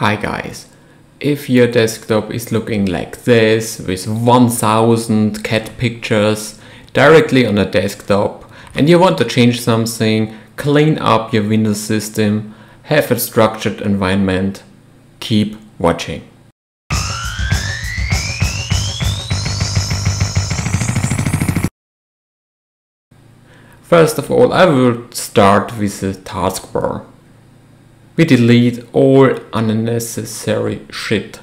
Hi guys, if your desktop is looking like this with 1000 cat pictures directly on the desktop and you want to change something, clean up your Windows system, have a structured environment, keep watching. First of all, I will start with the taskbar. We delete all unnecessary shit.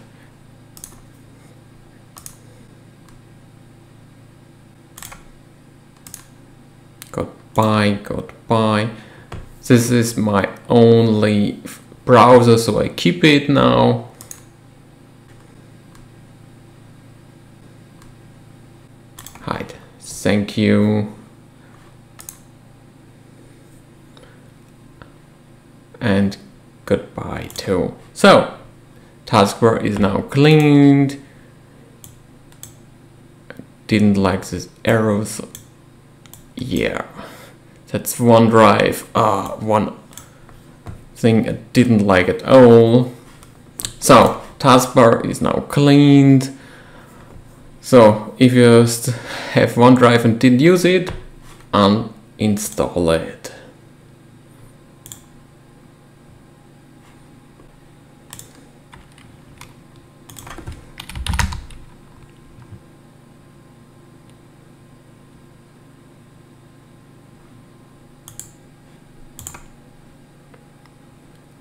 Goodbye. This is my only browser, so I keep it now. Hide. Thank you. And goodbye too. So, taskbar is now cleaned. Didn't like this arrows. Yeah, that's OneDrive. One thing I didn't like at all. So, taskbar is now cleaned. So, if you have OneDrive and didn't use it, uninstall it.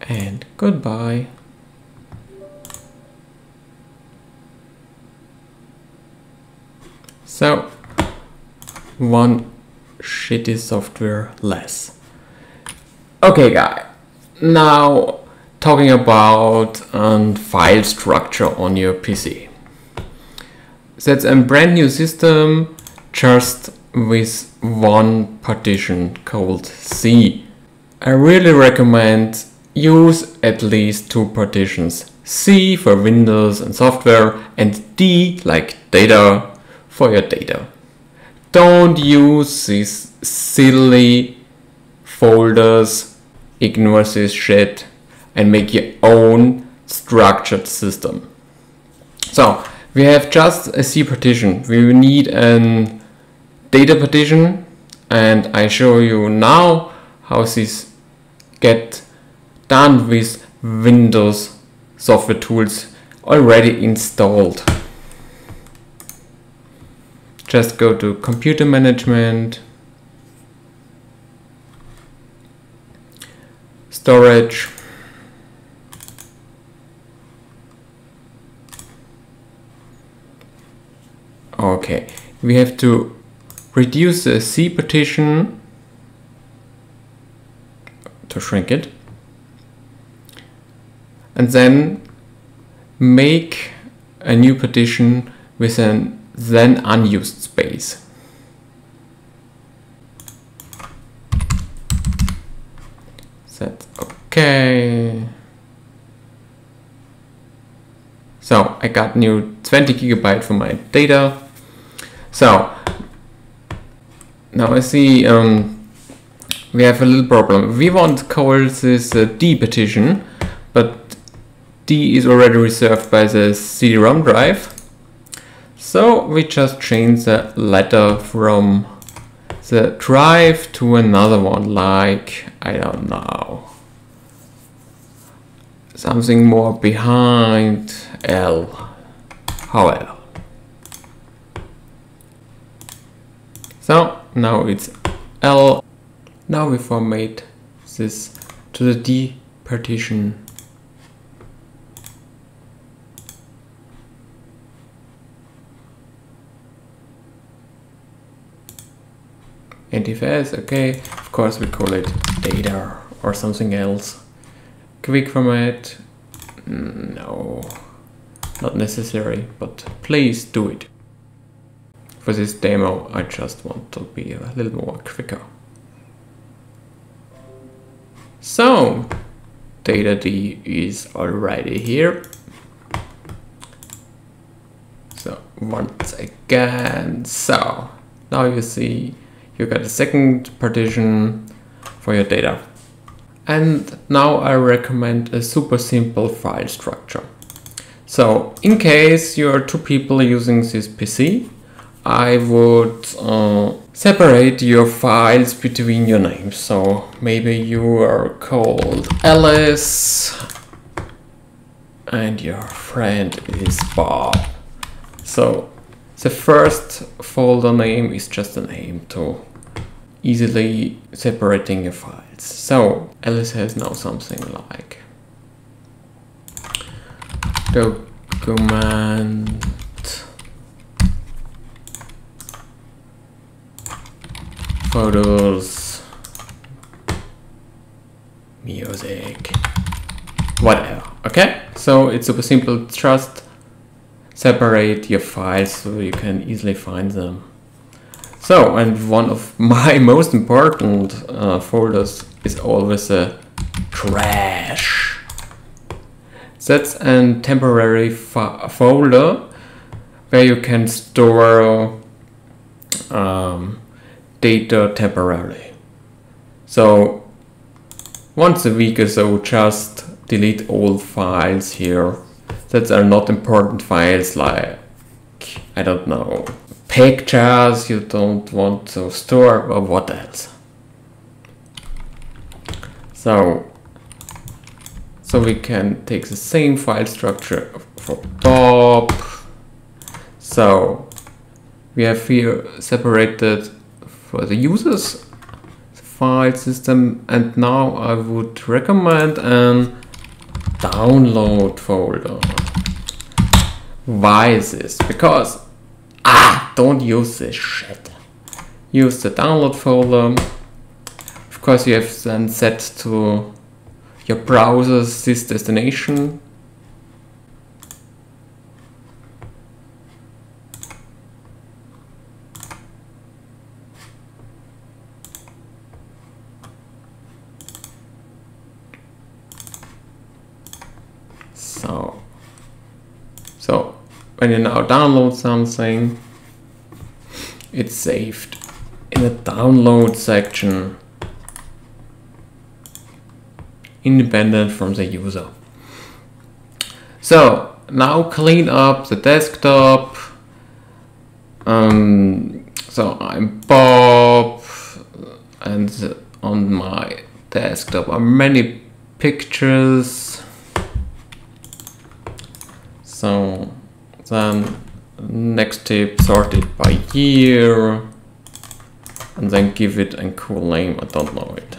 And goodbye. So, one shitty software less. Okay guys, now talking about file structure on your PC. That's a brand new system just with one partition called C. I really recommend use at least two partitions. C for Windows and software and D like data for your data. Don't use these silly folders, ignore this shit and make your own structured system. So we have just a C partition. We need a data partition and I show you now how this get done with Windows software tools already installed. Just go to computer management, storage, okay, we have to reduce the C partition to shrink it. And then make a new partition with an then unused space. That's okay. So I got new 20 GB for my data. So now I see we have a little problem. We want to call this D partition, but D is already reserved by the CD-ROM drive. So we just change the letter from the drive to another one, like, I don't know, something more behind L. However. So now it's L. Now we format this to the D partition. NTFS, okay, of course we call it data or something else. Quick format, no, not necessary, but please do it. For this demo, I just want to be a little more quicker. So, data D is already here. So, once again, so now you see you got a second partition for your data. And now I recommend a super simple file structure. So in case you're two people using this PC, I would separate your files between your names. So maybe you are called Alice and your friend is Bob. So the first folder name is just a name to easily separating your files. So Alice has now something like document photos, music, whatever. Okay, so it's super simple. Just separate your files so you can easily find them. So, and one of my most important folders is always a trash. That's a temporary folder where you can store data temporarily. So once a week or so, just delete all files here that are not important files, like, I don't know, pictures you don't want to store, or what else. So we can take the same file structure for Bob. So we have here separated for the users file system, and now I would recommend an download folder. Why is this? Because don't use this shit. Use the download folder. Of course, you have then set to your browser's this destination. So when you now download something, it's saved in the download section, independent from the user. So now clean up the desktop. So I'm Bob, and on my desktop are many pictures. So then next tip, sort it by year, and then give it a cool name. I don't know it.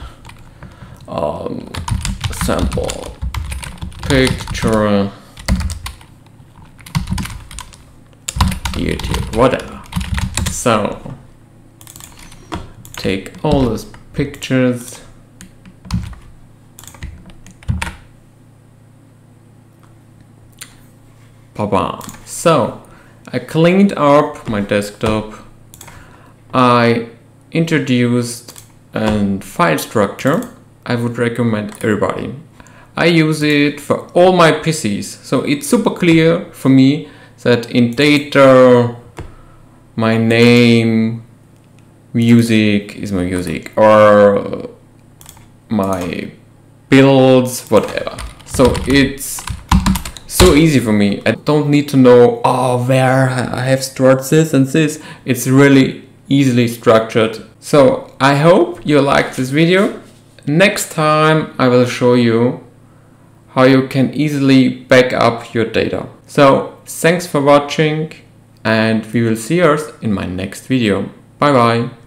Sample picture YouTube, whatever. So take all those pictures, pa-bam. So I cleaned up my desktop. I introduced a file structure. I would recommend everybody. I use it for all my PCs, so it's super clear for me that in data, my name, music is my music, or my builds, whatever. So it's so easy for me. I don't need to know, where I have stored this and this. It's really easily structured. So I hope you liked this video. Next time I will show you how you can easily back up your data. So thanks for watching, and we will see us in my next video. Bye bye.